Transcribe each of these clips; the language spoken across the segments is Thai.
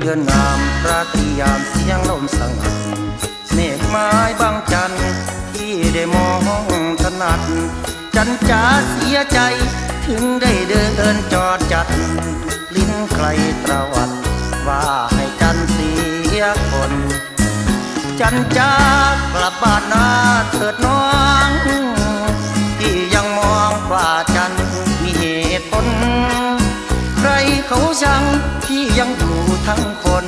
เดือนงามราตรียามเสียงลมสงัดเมฆไม้บางจันทร์ที่ได้มองถนัดจันจ๋าเสียใจถึงได้เดินจอดจัดลิ้นใครตระวัดว่าให้จันเสียคนจันจ๋ากลับบ้านนาเถิดน้องที่ยังมองว่าจันมีเหตุผลใครเขาช่างที่ยังอยู่ทั้งคน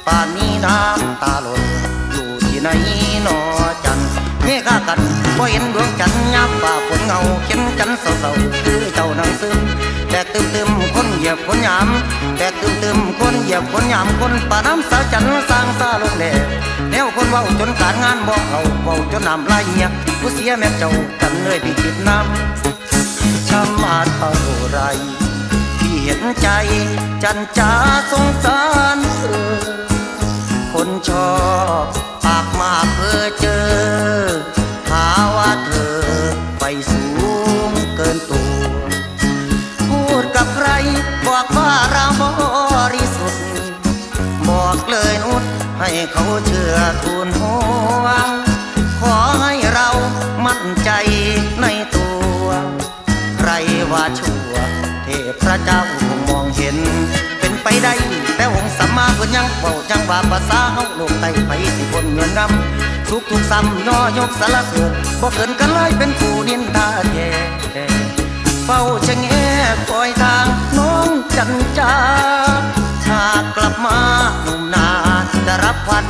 ป่านนี้น้ำตาหล่นอยู่ที่ไหนนอจันเมฆากันบ่เห็นดวงจันทร์ยับฝ่าฝนเงาเข็นจันเศร้าๆคือเจ้านั่งซึมแตกตึมๆคนเหยียบคนหยามแตกตึมๆคนเหยียบคนหยามคนป่าน้ำสาจันสร้างซาลงแดดแนวคนเว้าจนการงานบ่เอาเว้าจนน้ำลายเหียผู้เสียแม่เจ้ากันเลยพี่คิดน้ำช้ำมาเท่าไรพี่เห็นใจจันจ๋าสงสารคนชอบปากมากเพ้อเจอหาว่าเธอไปสูงเกินตัวพูดกับใครบอกว่าเราบริสุทธิ์บอกเลยนุชให้เขาเชื่อทูลหัวขอให้เรามั่นใจในตัวใครว่าชั่วเทพเจ้าคงมองเห็นเป็นไปได้แต่องค์สัมมาเพิ่นยังเว้าจังว่าภาษาเฮาโลกไต้ไปสิพ้นเงินนำทุกซ้ำย่อยกสารเสริญบ่เกินกันเลยเป็นผู้นินทาแท้เฝ้าชะแงคอยทางน้องจันจ๋าหากกลับมาหนุ่มนาจะรับขวัญ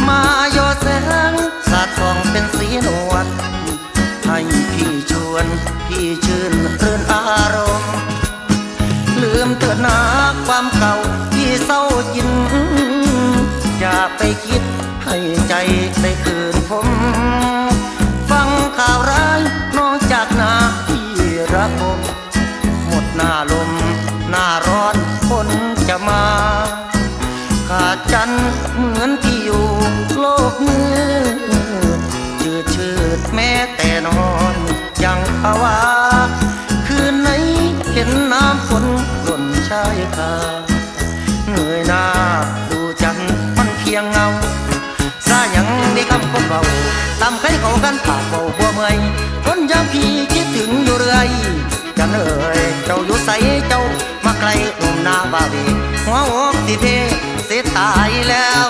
มาโยแสงสาดส่องเป็นสีนวลให้พี่ชวนพี่ชื่นรื่นอารมณ์ลืมเถิดนาความเก่าที่เศร้ากินอย่าไปคิดให้ใจได้คืนผมฟังข่าวร้ายนอกจากนาที่รักผมหมดหน้าลมหน้าร้อนฝนจะมาขาดจันเหมือนที่อยู่โลกมืดชืดแม้แต่นอนยังภาวะคืนไหนเห็นน้ำฝนหล่นชายคาเหนื่อยหน้าดูจันมันเพียงเงาซายังได้คำคนเบาตามใครเขากันปากเบาบัวเมื่อยคนยามพี่คิดถึงอยู่เรื่อยจันเอ๋ยเจ้าอยู่ใสเจ้ามาไกลหนุ่มนาบาดีหัวอกสิเพเสียตายแล้ว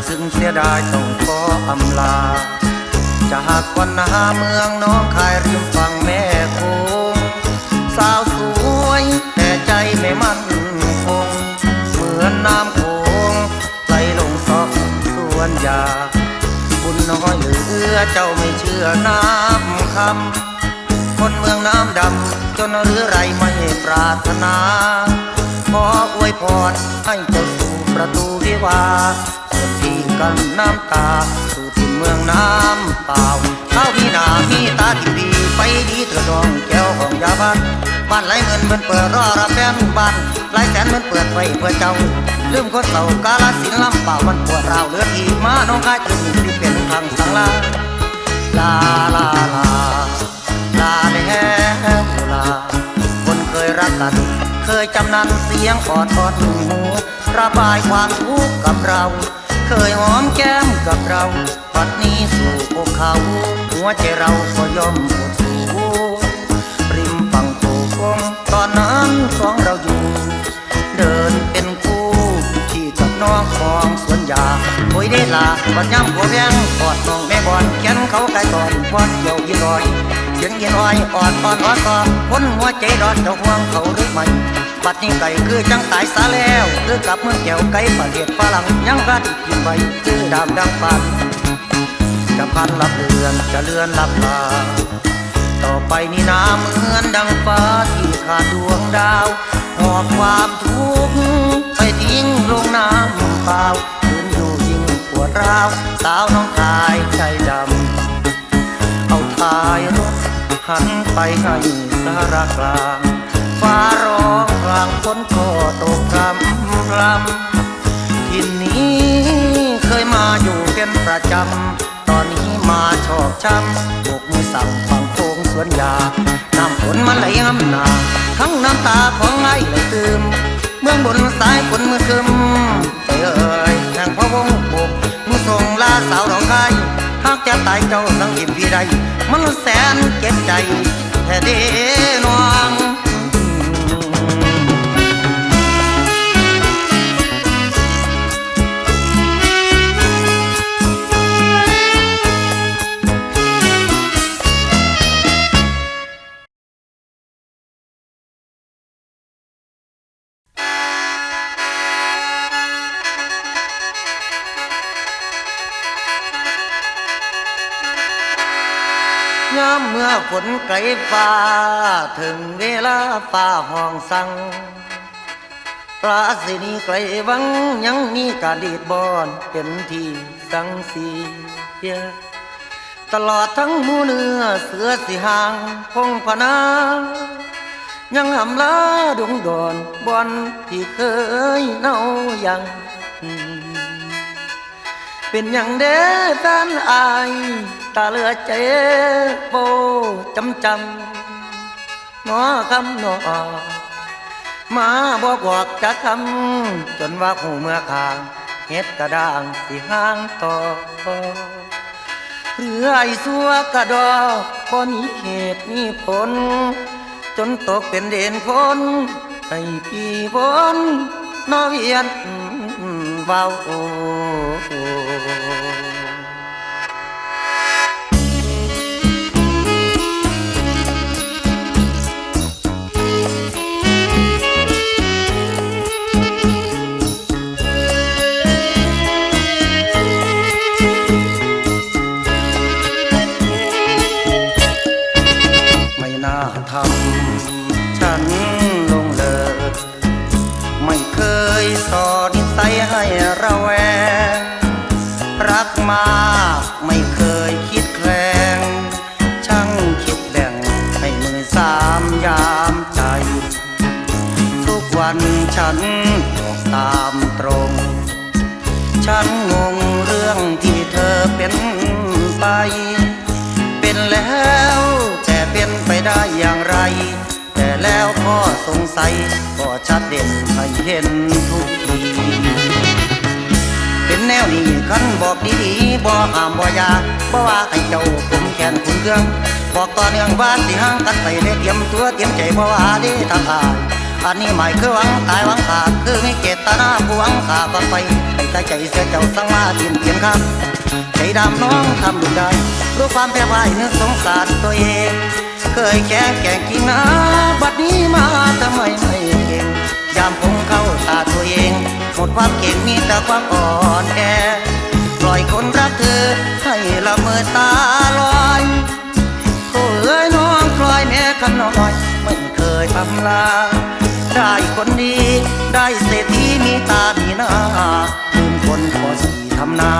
ซึ่งเสียดายต้องขออำลาจากวันนาเมืองน้องคายริมฝั่งแม่คงสาวสวยแต่ใจไม่มั่นคงเหมือนน้ำโขงไหลลงซอกสวนยาบุญน้อยเหลือเจ้าไม่เชื่อน้ำคำคนเมืองน้ำดำจนหรือไรไม่ปรารถนาขออวยพรให้เจ้าสู่ประตูวิวาที่กันน้ำตาสู่ที่เมืองน้ำเปล่าข้าวพี่นามีตาที่ดีไปดีเถิดดองแก้วของยาบ้านบ้านไรเงินมันเปิดรอรับแฟนบ้านไรแสนมันเปิดไว้เพื่อเจ้าลืมคนเต่ากาลสินลำเปล่ามันปวดราวเลือดอีมาน้องคายจึงที่เป็นทางสังลาลาลาลาลาแล้วลาคนเคยรักกันเคยจำนันเสียงออดทอดหูระบายความทุกข์กับเราเคยหอมแก้มกับเราปัดนี้สู่พวกเขาหัวใจเราก็ย่อมหมดสู่ริมฝั่งโขงตอนนั้นของเราอยู่เดินเป็นคู่ที่กับน้องของสวนยาโอยได้ลาบัดย้ำหัวแวงกอดน้องแม่บอลแขนเขาไกลตอนพอดเกี่ยวยินลอยเสียงยินลอยออดอ่อนอ่อนต่อคนหัวใจดอนเจ้าห่วงเขาหรือไม่ บัดนี้ไก่คือจังตายซะแล้วคือกับเมืองแก้วไก่ประเทศฝรั่งยังรัดกินไปคือดามดังปันจะพันลับเลือนจะเลือนลับลาต่อไปนี่นาเหมือนดังฟ้าที่ขาดดวงดาวหอบความทุกข์ไปทิ้งลงน้ำเปล่าคืนอยู่ยิ่งปวดร้าวสาวน้องชายใจดำเอาท้ายรถหันไปให้สารกลางฟ้าร้องกลางฝนก็ตกพรำพรำทิ่นนี้เคยมาอยู่เป็นประจำตอนนี้มาชอบช้ำบกมือสั่งฟังโค้งสวนยาน้ำฝนมันไหลน้ำหนาทั้งน้ำตาของไอ้ไหลตืมเมืองบนสายฝนมือคึมใจเอ่ยแห่งพระวงบกมือส่งลาสาวดอกไก่หากจะตายเจ้าสังหิมพี่ใดมันแสนเจ็บใจแท้เด้น้องยามเมื่อฝนไกลฟ้าถึงเวลาฟ้าห้องสั่งปลาสินีไกลวังยังมีการดีดบอนเป็นที่สังสีตลอดทั้งหมู่เนื้อเสือสิหางพงพนายังหำลาดงดอนบอนที่เคยเน่ายังเป็นอย่างเด้แฟนอายตาเลือเจ็บโบจำหนอคำหนอมาบอกจะคำจนว่าหูเมื่อคางเฮ็ดกระด้างสิห้างต่อหรือไอ้สัวกระดอกบ่มีเหตุมีผลจนตกเป็นเด่นคนให้พี่วนนอเวียนเว้าทำฉันลงเลยไม่เคยสอนนิสัยให้ระแวงรักมากไม่เคยคิดแคลงช่างคิดแบ่งให้มือสามยามใจทุกวันฉันบอกตามตรงฉันงงเรื่องที่เธอเป็นไปเป็นแล้วเป็นไปได้อย่างไรแต่แล้วข้อสงสัยก็ชัดเด่นให้เห็นทุกทีเป็นแนวนี้คันบอกดีๆบ่ห้ามบ่ยาบ่ว่าให้เจ้าผมแขนคุณเครื่องบอกต่อเนื่องว่าสิห่างกันไปได้เตรียมตัวเตรียมใจบ่ว่าดีทางอายอันนี้หมายคือหวังตายหวังขาดคือมีเจตนาผู้หวังขาดไปให้ใจใจเสียเจ้าสั่งมาเปลี่ยนครับใจดำน้องทำดูได้รู้ความแพ้พ่ายนึกสงสารตัวเองเคยแก่งจริงนะบัดนี้มาทำไมไม่เก่งยามคงเข้าตาตัวเองหมดความเก่งมีแต่ความอ่อนแอปล่อยคนรักเธอให้ละเมอตาลอยโอ้เอ้ยน้องปล่อยแม่คำน้อยไม่เคยทำลาได้คนดีได้เศรษฐีมีตามีหน้าลืมคนพอสีทำนา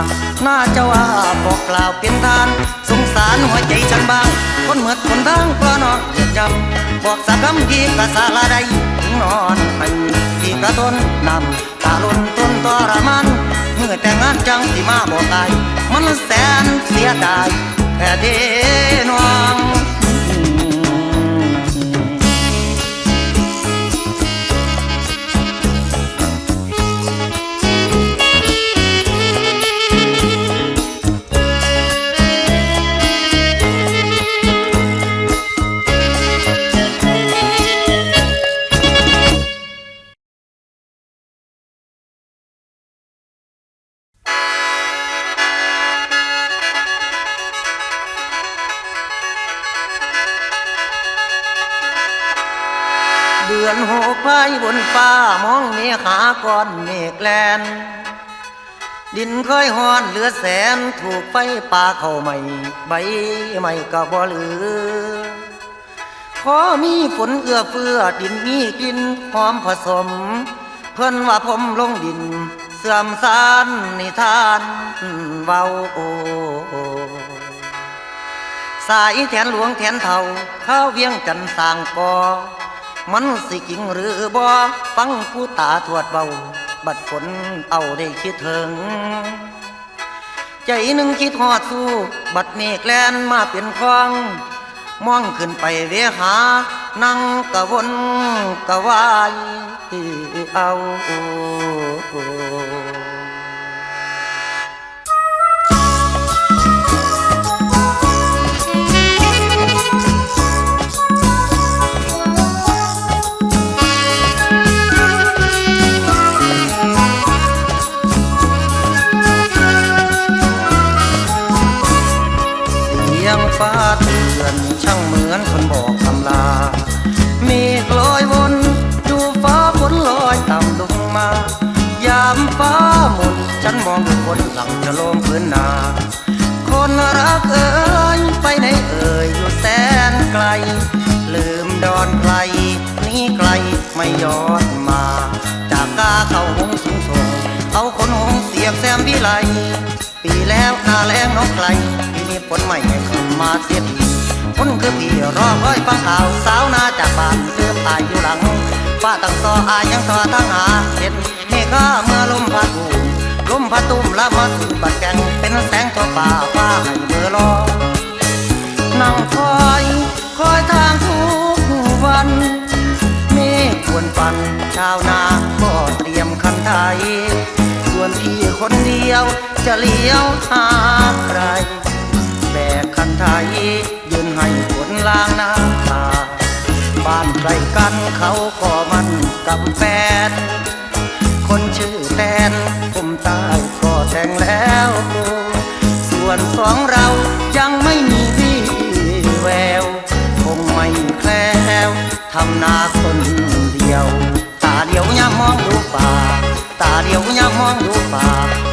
น่าจะว่าบอกกล่าวเป็นทานสงสารหัวใจฉันบ้างคนเหมือนคนทั้งเพราะนอกเหยียดจำบอกสักคำพี่กะสาลาใดถึงนอนไปพี่กะทนนำตาลุนต้นตรมันเมื่อแต่งงานจังสิมาบอกตายมันแสนเสียดายแค่เดน้อง ดือนหกพายบนฟ้ามองเมฆหาก้อนเมฆแลนดินค่อยหอนเหลือแสนถูกไฟป่าเข้าใหม่ใบใหม่ก็บ่เหลือขอมีฝนเอื้อเฟื้อดินมีกลิ่นหอมผสมเพิ่นว่าผมลงดินเสื่อมสารนิทานเว้าโอสายแทนหลวงแทนเท่าข้าวเวียงจันทร์สร้างก่อมันสิจริงหรือบ่ฟังผู้ตาทวดเบาบัดฝนเอาได้คิดถึงใจหนึ่งคิดฮอดสู้บัดเมฆแลนมาเป็นคลองมองขึ้นไปเวหานั่งกะวนกะวายเอาฟ้าเตือนช่างเหมือนคนบอกคำลาเมฆลอยวนดูฟ้าฝนลอยต่ำลงมายามฟ้าหมดฉันมองดูฝนหลังจะลงพื้นนาคนรักเอ่ยไปไหนเอ่ยอยู่แสนไกลลืมดอนไกลนี้ไกลไม่ย้อนมาจากกาเข้าหงสูงส่งเอาคนหงเสียบแซมวิไลปีแล้วหน้าแรงน้องไกลปีนี้ฝนใหม่เข้ามาเสียทีคนคือพี่รอคอยฟังข่าวสาวนาจากบ้านเติมตายอยู่หลังฟ้าตั้งซออายยังทอทั้งหาเห็นเมฆเมื่อลมพัดตุ้มละมาสู่บัดแกงเป็นแสงตัวป่าฟ้าให้เบอรอนั่งคอยทางทุกวันเมฆควรปั่นชาวนาก็เตรียมคันไถส่วนพี่คนเดียวจะเลี้ยวหาใครแบกคันไถยืนให้ฝนล้างน้ำตาบ้านใกล้กันเขาก็มันกับแฟนคนชื่อแตนผมตายก็แต่งแล้วส่วนสองเรายังไม่มีวี่แววคงไม่แคล้วทำนาคนเดียวตาเดียวยามมองดูป่าตาเดียวยามมองดูป่า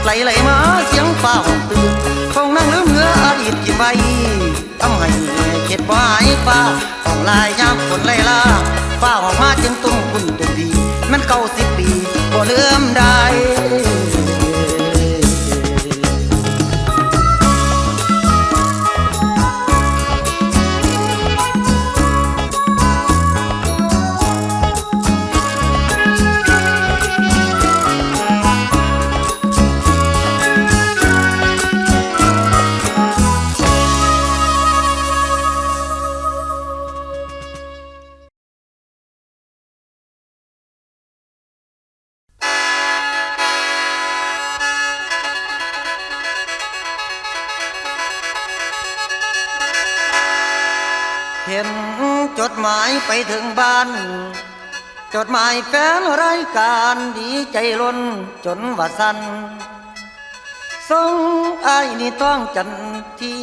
ไหลมาเสียงฟ้าห้องตื่นคงนั่งลืมเนื้ออดีตที่ไว้ทำให้เข็ดว่าไอ้ฟ้าห้องลายยามฝนไล่ล่าฟ้าห้องมาจึงตุ้มคุณตุ้มดีมัน90 ปีก็ลืมได้เห็นจดหมายไปถึงบ้านจดหมายแฟนรายการดีใจล้นจนว่าสั่นส่งอ้ายนี่ต้องจันที่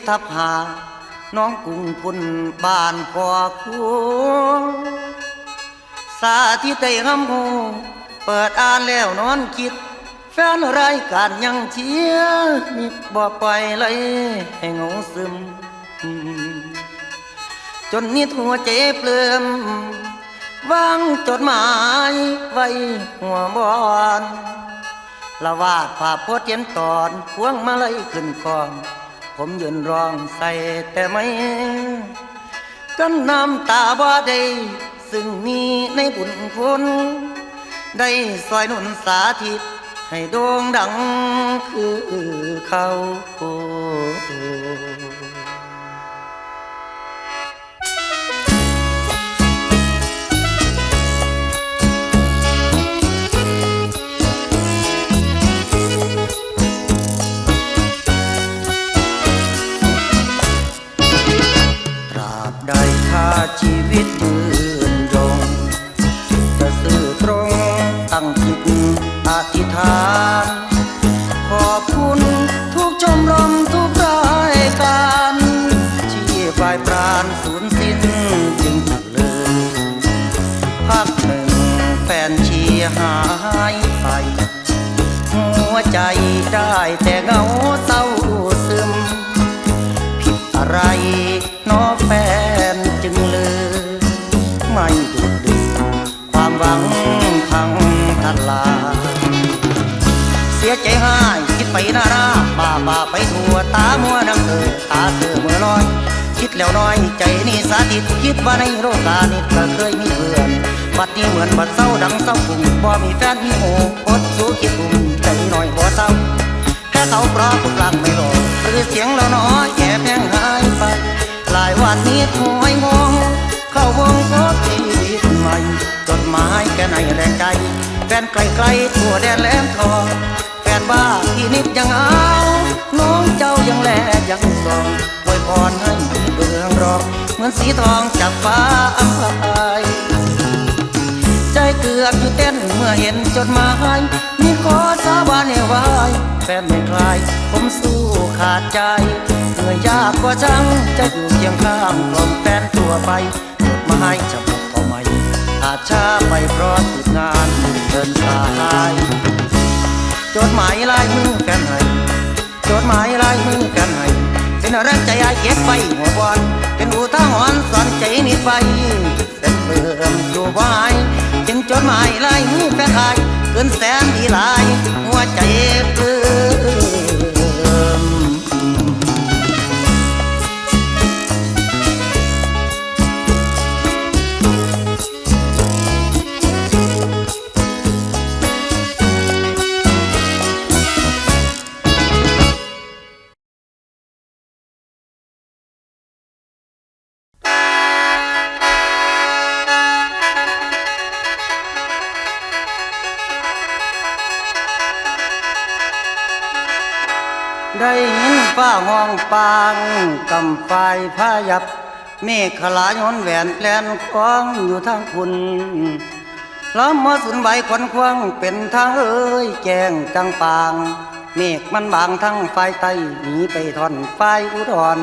70/5น้องกุ้งพุ่นบ้านพ่อครัวสาธิตได้หำหูเปิดอ่านแล้วนอนคิดแฟนรายการยังเชียร์มิบ่ปล่อยเลยให้เหงาซึมจนนิดหัวใจเปลื่อมวางจดหมายไว้หัวบอนละวาดภาพโพสเย็นตอนพวงมาลัยขึ้นคองผมยืนร้องใส่แต่ไม่กันน้ำตาบ่ได้ซึ่งมีในบุญคุณได้ซอยหนุนสาธิตให้โด่งดังคือเขาได้ค่าชีวิตยืนยงจะซื่อตรงตั้งจิตอธิษฐานขอบคุณทุกชมรมทุกรายการ ใจได้แต่เงาเศร้าซึมผิดอะไรน้อแฟนจึงลืมไม่ดูดดื่มความหวังพังทลายเสียใจหายคิดไปหน้าราป่าไปทั่วตามัวนังตาเธอเมื่อลอยคิดแล้วน้อยใจนี่สาธิตคิดว่าในโลกานี้ก็เคยมีเพื่อนบัดนี้เหมือนบัดเศร้าดังเศร้าปุ่มบ่มีแฟนมีโหอดสู้คิดปุ่มใจหน่อยบ่เศร้าแค่เขาเพราะปุกหลังไม่รอหรือเสียงเราน้อยแอบแห้งหายไปหลายวันนี้คอยมองเข้าวงพบชีวิตใหม่จดหมายแค่ไหนแรงใจแฟนไกลๆทั่วแดนแหลมทองแฟนบ้าที่นิดยังเอาน้องเจ้ายังแลยังสองไว้พรให้เรืองรองเหมือนสีทองจากฟ้าอภัยใจเกือบอยู่เต้นเมื่อเห็นจดหมายมีขอสาบานให้ไว้แฟนไม่คลายผมสู้ขาดใจเหนื่อยยากกว่าจังจะอยู่เคียงข้างกล่อมแฟนทั่วไปจดหมายจะบอกต่อไม่อาจช้าไปเพราะติดงานเดินสายจดหมายลายมือแฟนให้จดหมายลายมือแฟนให้เป็นแรงใจไอ้เก็บไว้หัวบอลเป็นอุทาหรณ์สอนใจนิดไปเป็นเบิ่มอยู่บ่ายเป็นจดหมายลายมือแฟนให้เกินแสนดีหลายหัวใจเพิ่มได้ยินฟ้าห้องปางกำไฟพายับเมฆขลาย้อนแหวนแปลนคว้างอยู่ทางคุณล้อมมาสุนใบขวัญควางเป็นทางเอ้ยแจ้งจังปางเมฆมันบางทั้งไฟใต้หนีไปทอนไฟอุดร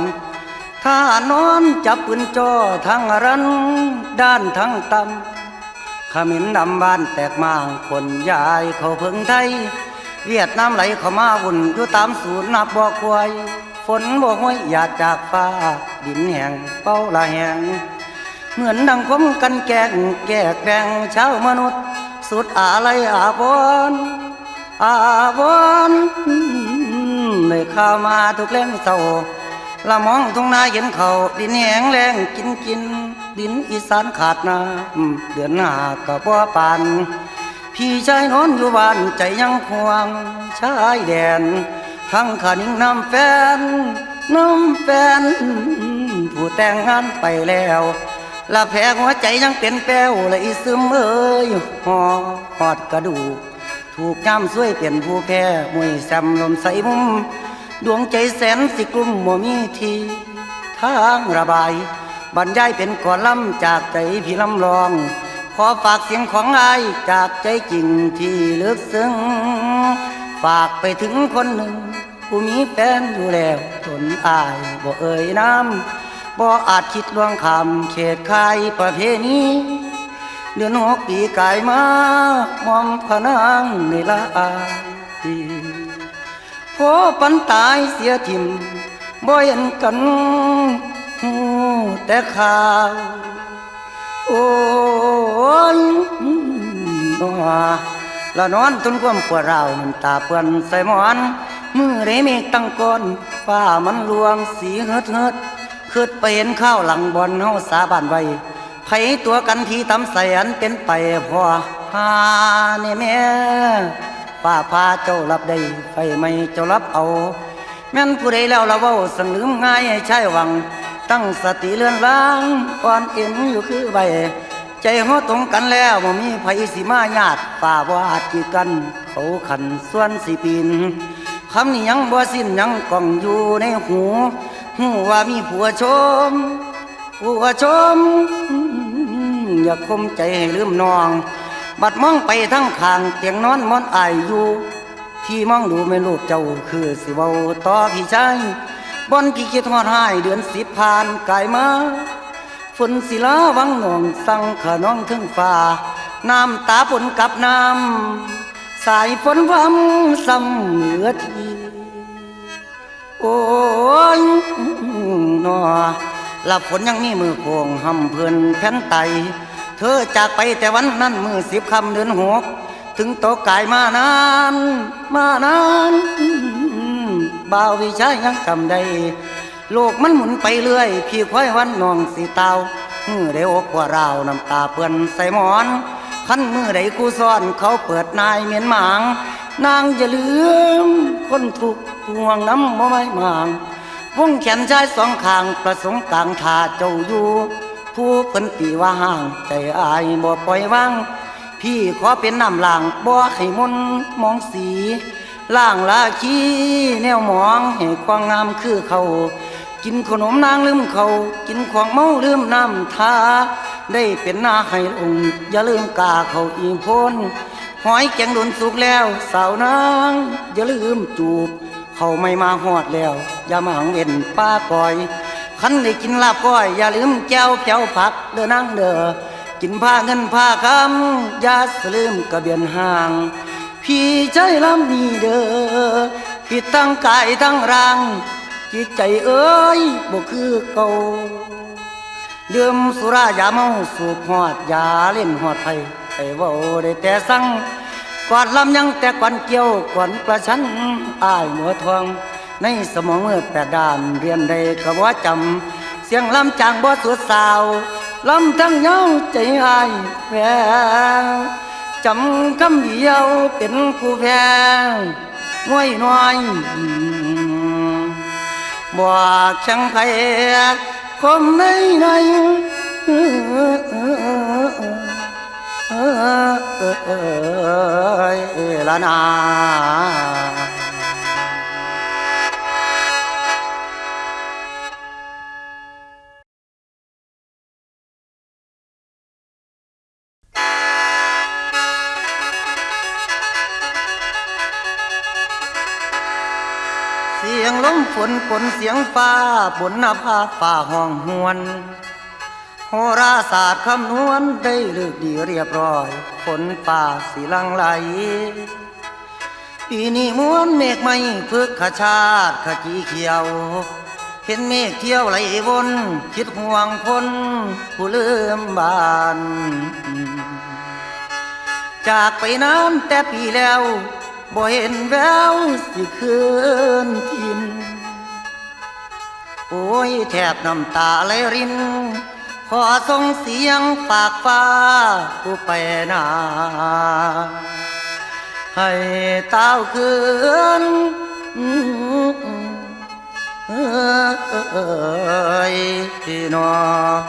ถ้านอนจับปืนจ่อทั้งรันด้านทั้งตำขมิ้นดำบ้านแตกมางคนยายเขาเพิ่งไทยเวียดนามไหลเข้ามาวุ่นอยู่ตามศูนย์นับบ่อควายฝนบ่ห้อยหยาดจากฟ้าดินแห้งเป้าละแห้งเหมือนดังคมกันแกงแกกแบ่งชาวมนุษย์สุดอะไรอาบอนอาบอนในข้าวมาทุกแรงเศร้าละมองทุ่งนาเห็นเขาดินแห้งแรงกินดินอีสานขาดน้ำเดือนหน้าก็บ่ปานพี่ชายนอนอยู่บ้านใจยังห่วงชายแดนทั้งขานิ่งน้ำแฟนผู้แต่งงานไปแล้วละแผลหัวใจยังเป็นแป้วละอีซึมเอ้ยหอดกระดูกถูกย้ำช่วยเปลี่ยนผู้แพ้มวยแซมลมใสมุมดวงใจแสนสิกลุ่มบ่มีทีทางระบายบรรยายเป็นก่อนลำจากใจพี่ลำลองขอฝากเสียงของอายจากใจจริงที่ลึกซึ้งฝากไปถึงคนหนึ่งผู้มีแฟนอยู่แล้วทนอายบ่เอ่ยน้ำบ่อาจคิดล่วงคำเขตคายประเพณีเดือน6ปีกายมามอมพนางในละอายพอปันตายเสียทิมบ่เห็นกันหูแต่ข่าวโอ้ยละนอนจนความปวดร้าวน้ำตาเปื้อนใส่หมอนมือเรเมฆตั้งก้อนฟ้ามันลวงสีเฮิดขึ้นไปเห็นข้าวหลังบอลเฮาสาบานไว้ไผตัวกันที่ตำใส่อันเป็นไปพอหาเนี่ยแม่ฟ้าพาเจ้ารับได้ไฟไม่เจ้ารับเอาแม่นผู้ใดแล้วละเว้าสังลืมง่ายให้ใช่หวังตั้งสติเลื่อนล้างอ่อนเอ็นอยู่คือใบใจหัวตรงกันแล้วบ่มีไผสิมาญาติป่าบ่อาจจีกันเขาขันส่วนสิปีนคำนี้ยังบ่สิ้นยังก้องอยู่ในหูว่ามีผัวชมอยากคมใจให้ลืมน้องบัดมองไปทั้งข้างเตียงนอนมอนอายอยู่พี่มองดูไม่ลูกเจ้าคือสิเว้าต่อพี่ชายบอนพี่คิดฮอดหายเดือน10ผ่านกายมาฝนศิลาวังหนองสั่งขะน้องถึงฟ้าน้ำตาปนกับน้ำ สายฝนพรำซ้ำเหลือทีโอ้ยนอหลับฝนยังมีมือโป่งหำเพื่อนแผ่นไตเธอจากไปแต่วันนั้นมือ10 ค่ำเดือน6ถึงโตกายมานานมานานบ่าววิชัยยังจำได้โลกมันหมุนไปเรื่อยพี่ควายวันน้องสีเตามือได้อกว่าเราน้ำตาเปื้อนใส่หมอนขันมือใดกูซ่อนเขาเปิดนายเมียนหมางนางจะลืมคนถูกห่วงน้ำบ่ไม่หมางวงแขนชาย2 ข้างประสงค์กลางทาเจ้าอยู่ผู้เพิ่นตีว่าห่างใจอายบ่ปล่อยวางพี่ขอเป็นน้ำล่างบ่ให้มนมองสีล่างลาคีแนวหมองให้ความงามคือเขากินขนมนางลืมเขากินของเมาลืมน้ำทาได้เป็นหน้าให้องค์อย่าลืมกาเขาอีพ้นหอยแกงโดนสุกแล้วสาวนางอย่าลืมจูบเขาไม่มาหอดแล้วอย่ามาหังเว้นป้าก้อยขันได้กินลาบก้อยอย่าลืมแก้วแก้วผักเด้อนางเด้อกินผ้าเงินผ้าคำอย่าลืมกระเบียนห่างพี่ใจลำนี้เด้อพี่ตั้งกายตั้งร่างจิตใจเอ้ยบ่คือเก่าดื่มสุรายาเมาสูบหอดยาเล่นหอดไผ่ไอ้เว้าได้แต่สั่งก่อนลำยังแต่ก่อนเกี่ยวก่อนประชันอ้ายหัวทองในสมองเมื่อ8 ด้านเรียนได้ก็บ่จำเสียงลำจางบ่สวดสาวลำทั้งเย้าใจอ้ายแฝงจำคำเดียวเป็นผู้แพ้ง่วยน้อยบ่ช่างไผคมในละนาเสียงลมฝนฝนเสียงฟ้าฝนนภาฝ่าห้องหวนโหราศาสตร์คำนวณได้เลือกดีเรียบร้อยฝนฟ้าสีลังไหลปีนี้มวนเมฆไม่พึกขชาติขจีเขียวเห็นเมฆเที่ยวไหลวนคิดห่วงคนผู้ลืมบ้านจากไปนานแต่ปีแล้วบ่เห็นแววสิคืนทินโอ้ยแทบน้ำตาไหลรินขอส่งเสียงฝากฟ้าผู้ไปนาให้เต้าคืนพี่น้อง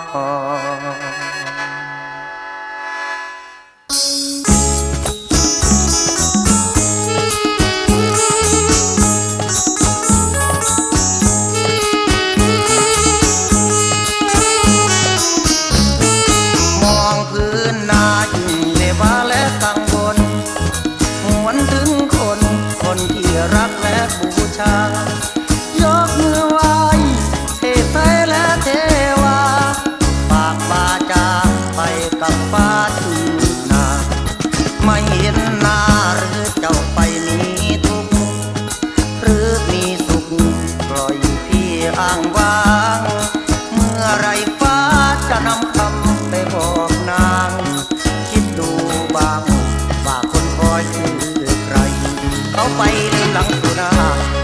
รักและบูชายกมือไหว้เทพและเทวาฝากวาจาไปกับฟ้าทุ่งนาไม่เห็นหน้าหรือเจ้าไปมีทุกข์หรือมีสุขปล่อยพี่อ้างว้างเมื่อไรฟ้าจะนำคำไปบอกนางคิดดูบ้างว่าคนคอยคือใครเขาไปลืมหลังสุดา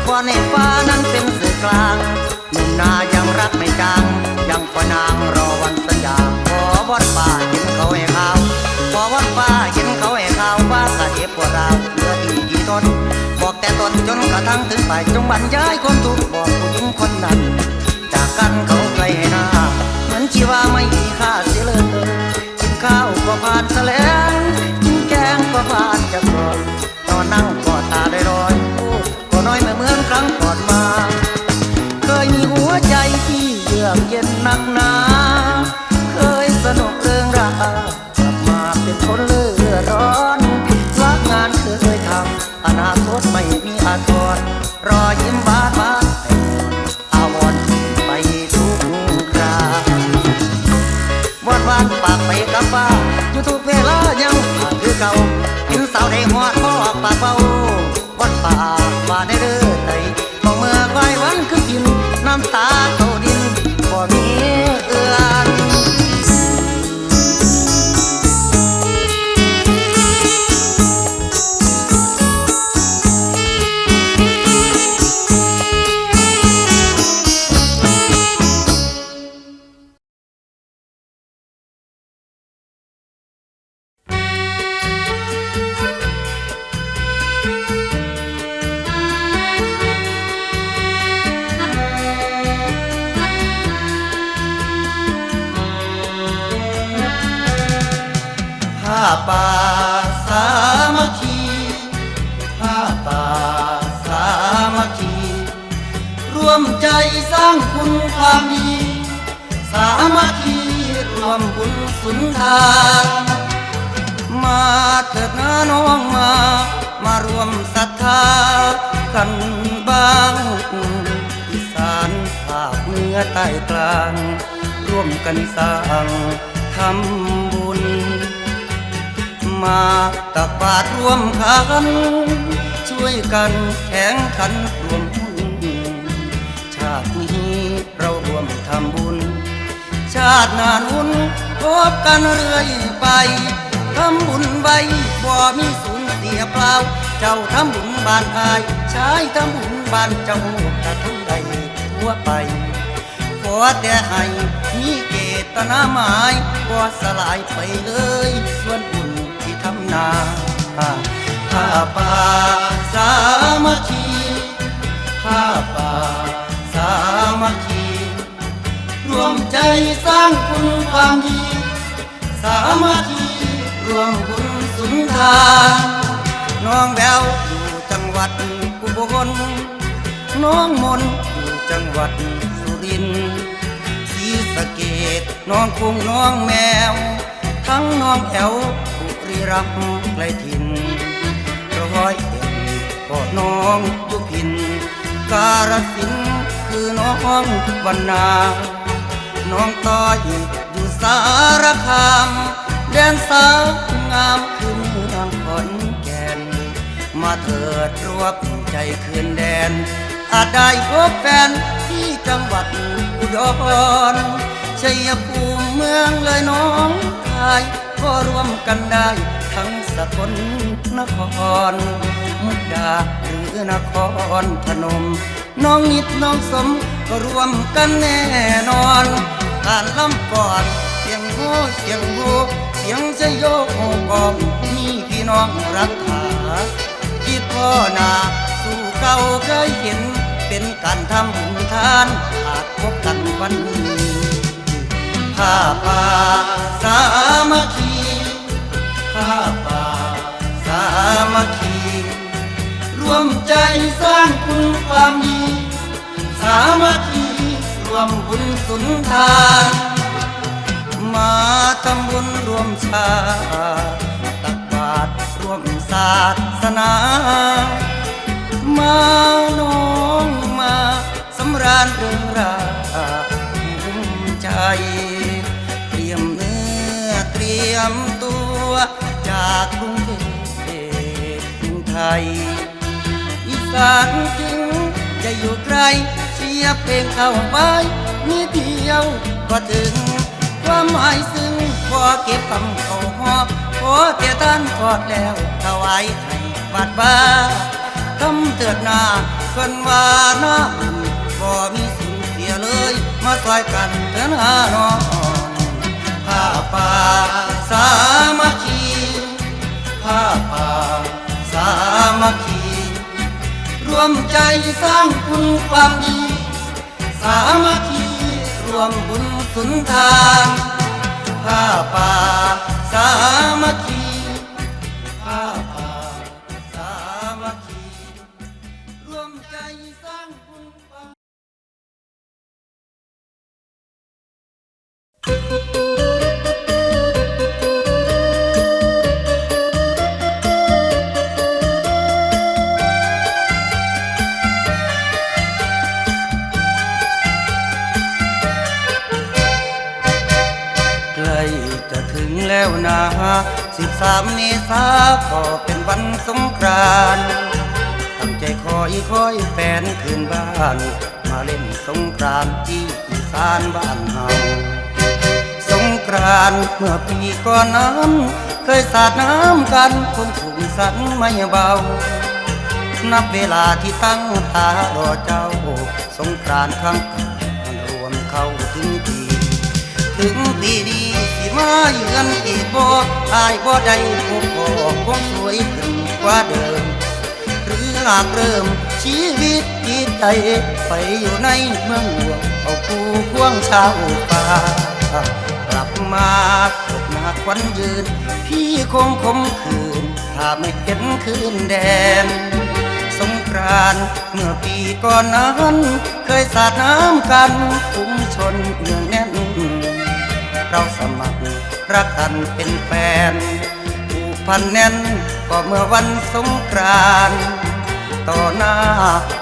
ว่าในฟ้านั้นเป็นสื่อกลางหนุ่มนายังรักไม่จางยังคอยนางรอวันสัญญาขอวัดป่าเห็นเขาให้ข่าวขอวัดป่าเห็นเขาให้ข่าวว่าข้าเจ็บปวดร้าวเหลืออีกกี่ตนบอกแต่ตนจนกระทั่งถึงไปจงบรรยายความทุกข์บอกผู้หญิงคนนั้นจากกันเขาไกลให้หน้าเหมือนชีวาไม่มีค่าเสียเลยกินข้าวก็ผ่านแสลงกินแกงก็ผ่านจะกรอยนอนนั่งกอดตาได้รอยก็น้อยไม่เหมือนครั้งก่อนมาเคยมีหัวใจที่เยือกเย็นนักหนาเคยสนุกเรื่องราวกลับมาเป็นคนเลือดร้อนรักงานเคยทำอนาคตไม่มีอาทรรอยิ้มบานบานให้อาวรณ์ไปทุกคราวันฝากไปกับฟ้าอยู่ทุกเวลายัง ป่าสามัคคีผ้าป่าสามัคคีร่วมใจสร้างคุณความดีสามัคคีรวมบุญสุนทานมาเถิดนะน้องมารวมศรัทธากันบ้างอีสานภาคเหนือใต้กลางร่วมกันสร้างทำบุญมาตักบาตรร่วมกันช่วยกันแข่งขันรวมหุ้นชาตินี้เราร่วมทำบุญชาติหน้านุนพบกันเรื่อยไปทำบุญไว้บ่มีสูญเสียเปล่าเจ้าทำบุญบ้านอายชายทำบุญบ้านเจ้าจะทำได้ทั่วไปขอแต่ให้มีเจตนาหมายบ่สลายไปเลยส่วนบุญที่ทำนาผ้าป่าสามัคคีผ้าป่าสามัคคีรวมใจสร้างคุณความดีสามัคคีรวมบุญสุนทานน้องแววอยู่จังหวัดอุบลน้องมนอยู่จังหวัดสุรินทร์ศรีสะเกษน้องคงน้องแมวทั้งน้องแอวบุรีรัมย์ไกลถิ่นร้อยเอ็ดก็น้องยุพินการสินคือน้องวันนาน้องต้อยอยู่สารคามแดนสาวงามคือเมืองขอนแก่นมาเถิดรวบใจคืนแดนอาจได้พบแฟนที่จังหวัดอุดรชัยภูมิเมืองเลยน้องชายก็รวมกันได้ทั้งสกลนครมุกดาหรือนครพนมน้องนิดน้องสมก็รวมกันแน่นอนการลำก่อนเสียงโหเสียงโหเสียงชโยโหกองมีพี่น้องรักษาคิดพ่อนาสู่เก่าเคยเห็นเป็นการทำบุญทานอาจพบกันวันนี้ผ้าป่าสามัคคีผ้าป่าสามัคคีรวมใจสร้างคุณความดีสามัคคีรวมบุญสุนทานมาทำบุญรวมชาติตักบาตรรวมศาสนามาน้องมาสำราญเรื่องราวภูมิใจเตรียมเนื้อเตรียมตัวจากกรุงเทพกรุงไทยอีสานจึงจะอยู่ไกลเชียร์เพลงเข้าไปนิดเดียวก็ถึงความหมายซึ่งพอเก็บคำเข้าหอบขอแต่ท่านกอดแล้วถวายให้บาดบาทำเถิดหน้าคนว่าหน้าบ่มีสูญเสียเลยมาซอยกันเถิดหาน้องผ้าป่าสามัคคีผ้าป่าสามัคคีรวมใจสร้างคุณความดีสามัคคีรวมบุญสุนทานผ้าป่าสามัคคีผ้าป่าสามัคคีรวมใจสร้างคุณความ แล้วนะ13 เมษาก็เป็นวันสงกรานต์ตั้งใจคอยแฟนคืนบ้านมาเล่นสงกรานต์ที่อีสานบ้านเฮาสงกรานต์เมื่อปีก่อนนั้นเคยสาดน้ำกันคงถูกสันไม่เบานับเวลาที่ตั้งตารอเจ้าสงกรานต์ครั้งเก่ารวมเข้าถึงปีดีที่มาเยือนอีกบ่อายบ่ได้พบพ่อคงสวยขึ้นกว่าเดิมหรือหากเริ่มชีวิตจิตใจไปอยู่ในเมืองหลวงเอาผู้ควงชาวป่า กลับมาเกิดมาควันยืนพี่คงคมคืนถ้าไม่เห็นคืนแดนสงกรานต์เมื่อปีก่อนนั้นเคยสาดน้ำกันคุ้มชนเนืองแน่นเราสมัครรักกันเป็นแฟนผูกพันแน่นก็เมื่อวันสงกรานต์ต่อหน้า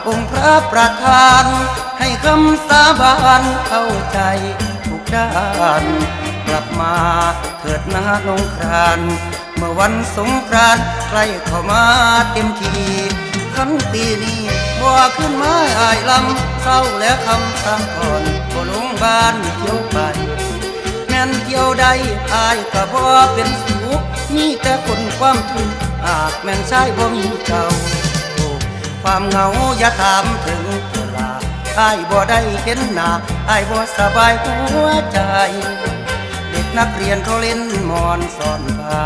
องค์พระประธานให้คำสาบานเข้าใจทุกด้านกลับมาเถิดนาลงครานเมื่อวันสงกรานต์ใกล้เข้ามาเต็มทีขันปีนี้บ่ขึ้นมาอายลำเศร้าและคำตามก่อนก็ลงบ้านเที่ยวไปแม่นเที่ยวใดอายก็บ่เป็นสุขมีแต่คนความทุกข์หากแม่นชายบ่มีเจ้าความเหงาอย่าถามถึงเวลาอายบ่ได้เห็นหน้าอายบ่สบายหัวใจเด็กนักเรียนเขาเล่นมอนสอนผ้า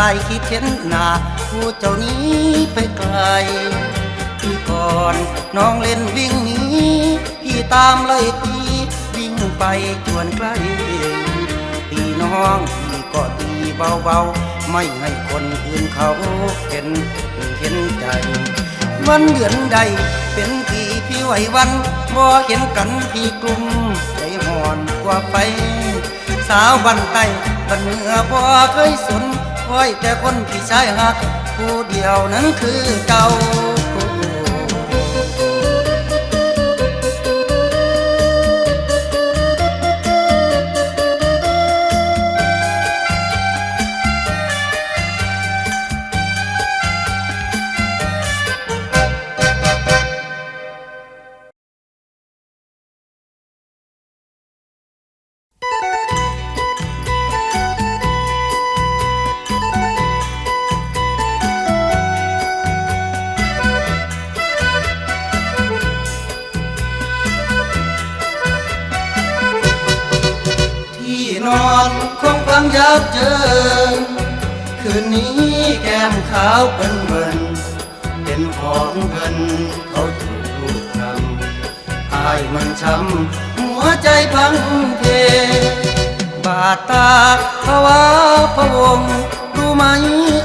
อายคิดเห็นหน้าผู้เจ้านี้ไปไกลที่ก่อนน้องเล่นวิ่งหนีพี่ตามไล่ตีวิ่งไปจวนใกล้ตีน้องพี่ก็ตีเบาๆไม่ให้คนอื่นเขาเห็นใจวันเดือนใดเป็นที่พี่ไหววันบ่เห็นกันพี่กลุ่มใจห่อนกว่าไปสาวบันไตบันเมื่อบ่เคยสนคอยแต่คนที่ชายหักผู้เดียวนั้นคือเจ้านอนคงฟังยับเยินคืนนี้แก้มขาวเป็นเบินเป็นของเงินเขาถูกลูกทำอายมันช้ำหัวใจพังเพบาดตาภาวะพะวงรู้ไหม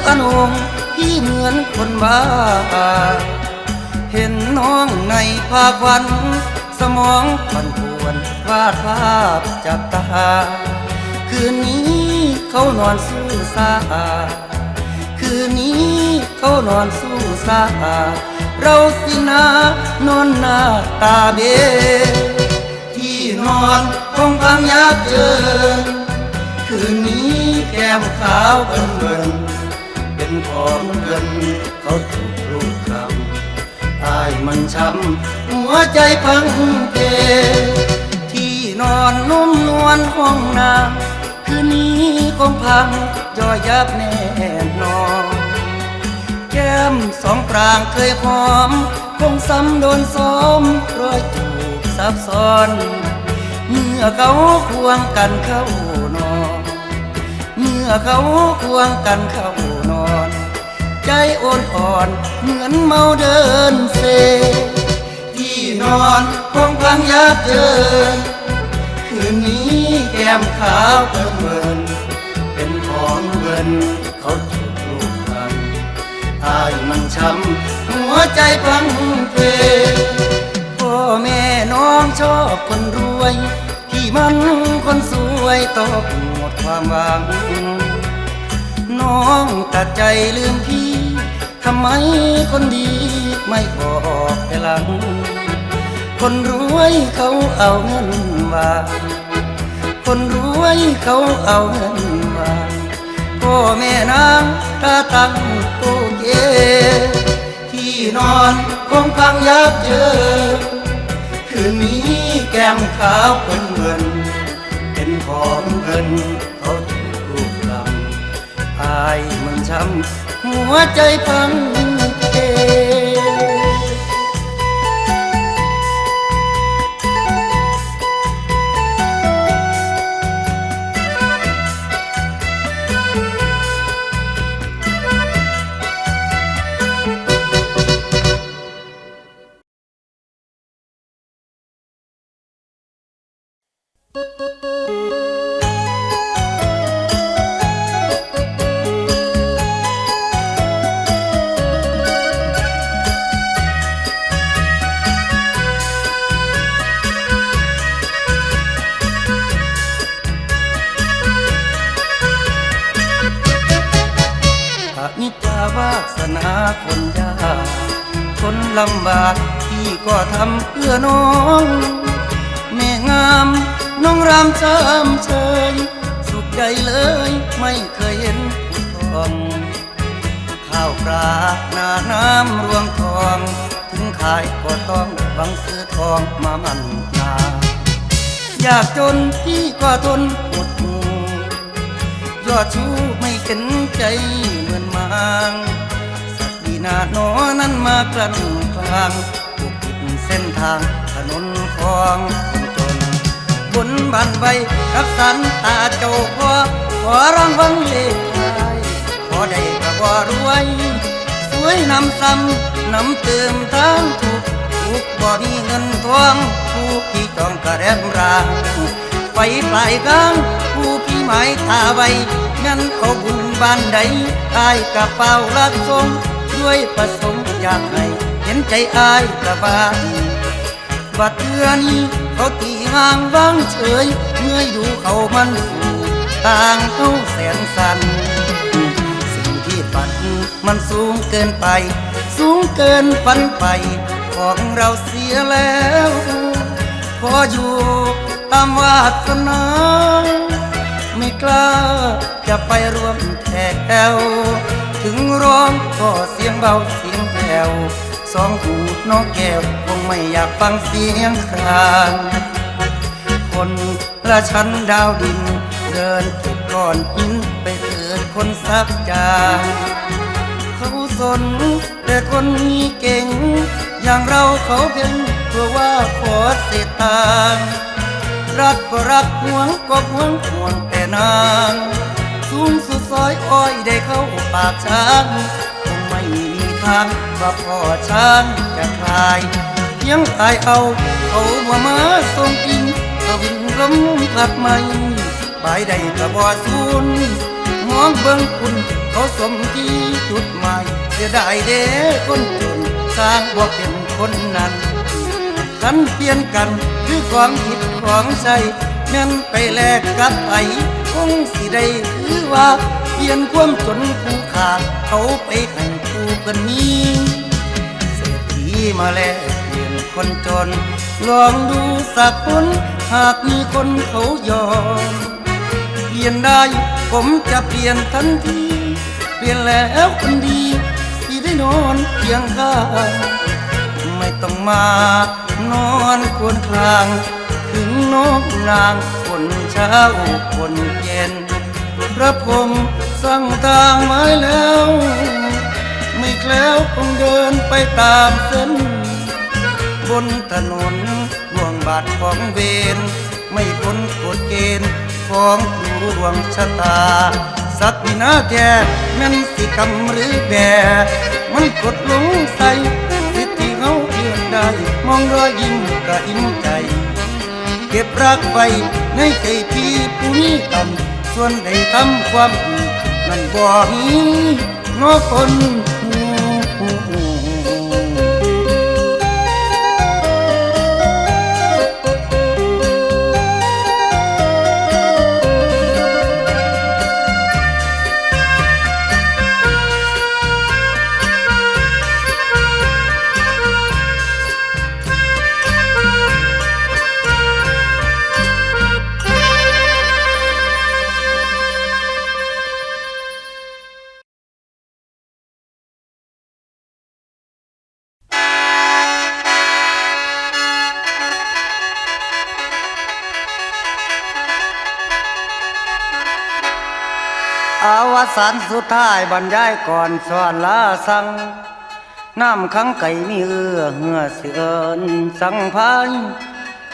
อนงพี่เหมือนคนบ้าเห็นน้องในภาพวันสมองปั่นป่วนวาดภาพจับตาคืนนี้เขานอนสู้ซาคืนนี้เขานอนสู้ซาเราสินานอนหน้าตาเบที่นอนคงพังยับเยินคืนนี้แก้มขาวเบิ่นเป็นของเงินเขาถูกลูกคำอายมันช้ำหัวใจพังเพที่นอนนุ่มนวลห้องน้ำคืนนี้คงพังย่อยยับแน่นอนแก้มสองปรางเคยหอมคงซ้ำโดนซ้อมรอยจูบซับซ้อนเมื่อเขาควงกันเข้านอนเมื่อเขาควงกันเข้านอนใจโอนอ่อนเหมือนเมาเดินเซที่นอนคงพังยับเยินคืนนี้แก้มขาวเบิ่นเป็นของเงินเขาถูกลูกทำอายมันช้ำหัวใจพังเพพ่อแม่น้องชอบคนรวยพี่มันคนสวยตกหมดความหวังน้องตัดใจลืมพี่ทำไมคนดีไม่บอกแต่หลังคนรวยเขาเอาเงินมาคนรวยเขาเอาเงินมาพ่อแม่นางตาตั้งโตเยที่นอนคงพังยับเยินคืนนี้แก้มขาวเป็นเงินเป็นของเงินเขาถูกลูกหลังอายมันช้ำหัวใจพังเพ Thank you. คนยากคนลำบากพี่ก็ทำเพื่อน้อง แม่งามน้องรำช้ำเชยสุขใจเลยไม่เคยเห็นผู้ทองข้าวปลาหน้าน้ำรวงทองถึงขายก็ต้องหวังซื้อทองมามันนาอยากจนพี่ก็ทนหดหูยอดชูไม่เห็นใจเหมือนมางสักดีนาโนนั้นมากลั่นกลางปกปิดเส้นทางถนนของคนจนบนบันใบกับสันตาเจ้าพ่อขอรางวัลเลขท้ายขอได้กระบ่รวยสวยนำซ้ำนำเติมทั้งทุกบ่มีเงินทองผู้พี่จองกระแรมรางไฟปลายกลางผู้พี่หมายท่าไว้งั้นเอาบุญบ้านใดอายกระเป๋ารักทรงด้วยประสงค์อยากให้เห็นใจอายกระบานบัดเทือนี้เขาตีห่างวางเฉยเมื่อดูเขามันสู่ต่างเขาแสนสันสิ่งที่ฝันมันสูงเกินไปสูงเกินฝันไปของเราเสียแล้วพออยู่ตามวาสนาไม่กล้าจะไปร่วมแถวถึงร้องก็เสียงเบาเสียงแผ่วสองหูน้องแก้วคงไม่อยากฟังเสียงครางคนละชั้นดาวดินเดินเก็บก้อนหินไปเกิดคนสักจางเขาสนแต่คนมีเก่งอย่างเราเขาเพ่งเพื่อว่าขอเศษตางรักก็รักหวงก็หวงห่วงแต่นางสูงสุดซอยอ้อยได้เข้าปากช้างคงไม่มีทางว่าพ่อช้างจะคลายเพียงตายเอาเขาว่ามาส่งกินเขาวินลมพัดไม่ไปได้กระบอกสูนมองเบิ่งคุณเขาสมที่จุดหมายเสียดายเด้คนจนสร้างบ่เป็นคนนั้นกันเปลี่ยนกันคือความผิดของใจแม่นไปแลกกับไอ้คงสิได้คือว่าเปลี่ยนความจนผู้ขาดเขาไปให้ผู้กันนี้เศรษฐีมาแลกเปลี่ยนคนจนลองดูสักคนหากมีคนเขายอมเปลี่ยนได้ผมจะเปลี่ยนทันทีเปลี่ยนแล้วคนดีที่ได้นอนเคียงข้างไม่ต้องมานอนควนคลางถึงนกนางคนเช้าคนเย็นพระพรหมสั่งทางไว้แล้วไม่แคล้วคงเดินไปตามเส้นบนถนนดวงบาทของเวรไม่พ้นกฎเกณฑ์ของดวงชะตาสักวินาทีแม่นสิกำหรือแด่มันกดลงใส่สิทธิเขาเพียงได้มองรอยยิ้มก็อิ่มใจเก็บรักไว้ในใจที่ผู้นี้ต่ำส่วนได้ทำความดีนั่นบ่มีน้อคนอวสานสุดท้ายบรรยายก่อนสอนลาสั่งน้ำขังไก่มีเอื้อเหือเสือนสั่งพาย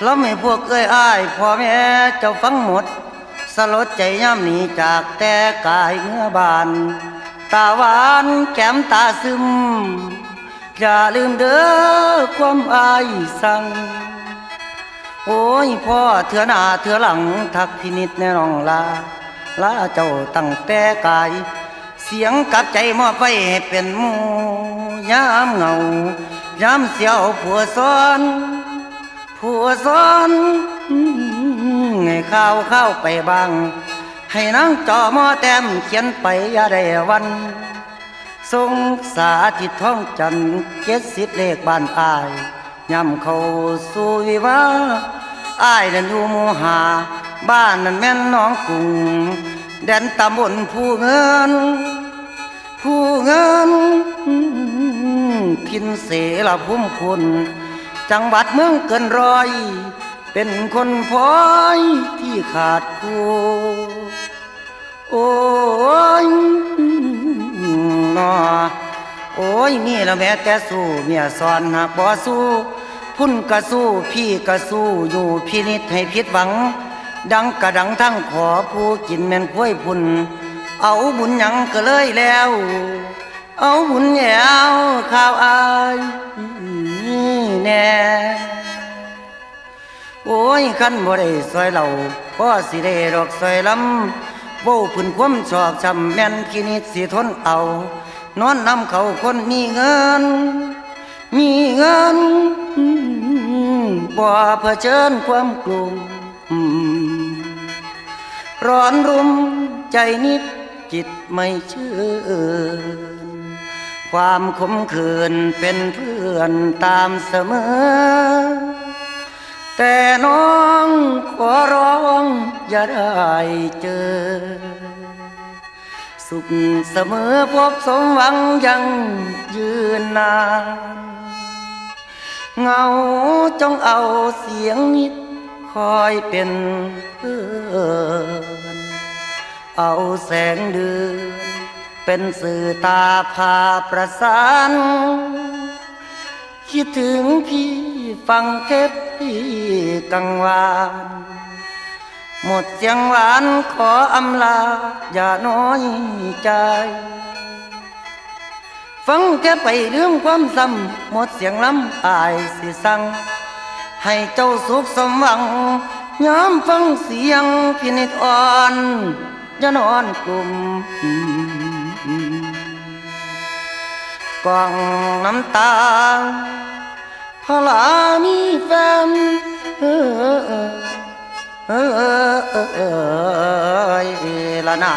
แล้วไม่พวกเอ้ยอ้ายพ่อแม่เจ้าฟังหมดสลดใจย่ำหนีจากแต่กายเมื่อบานตาหวานแก้มตาซึมอย่าลืมเด้อความอ้ายสั่งโอ้ยพ่อเถื่อหน้าเถื่อหลังทักพินิจแน่น้องลาเจ้าตั้งแต่กายเสียงกับใจมอบไว้ให้เป็นหมู่ยามเหงายามเสียวผัวซ้อนให้ข้าวไปบ้างให้นางจอมอแต้มเขียนไปอย่าได้วัน ทรงสาธิตท้องจันทร์70เลขบ้านอายย่ำเข้าสู่วิวาอายนั้นอยู่หมู่หาบ้านนั้นแม่นหน้องกรุงแดนตำบลผู้เงินพินเสลพุ่มคุณจังหวัดเมืองเกินร้อยเป็นคนพ้อยที่ขาดคู่โอ้ยนอโอ้ยนี่ละแม้แต่สู้เมียสอนหากบ่สู้พุ่นกะสู้พี่กะสู้อยู่พินิจให้ผิดหวังดังกะดังทั้งขอผู้กินแม่นคุ้ยพุ่นเอาบุญหยังก็เลยแล้วเอาบุญแยวข้าวอายแน่โอ้ยคันบ่ได้ซอยเราก็สิได้ดอกซอยลำโว้พื้นความชอกช้ำแม่นพินิจสิทนเอานอนนำเขาคนมีเงินบ่เผชิญความกลุ่มร้อนรุมใจนิดจิตไม่เชื่อความขมขื่นเป็นเพื่อนตามเสมอแต่น้องขอร้องอย่าได้เจอสุขเสมอพบสมหวังยังยืนนานเงาจงเอาเสียงนิดคอยเป็นเพื่อนเอาแสงเดือนเป็นสื่อตาพาประสานคิดถึงพี่ฟังเก็บพี่กังวานหมดเสียงหวานขออำลาอย่าน้อยใจฟังแค่ไปลืมความซ้ำหมดเสียงล้ำอายสิสั่งให้เจ้าสุขสมหวังย้ำฟังเสียงพินิจอ่อนอย่านอนกลุ่มกองน้ำตาพลามีแฟนละนา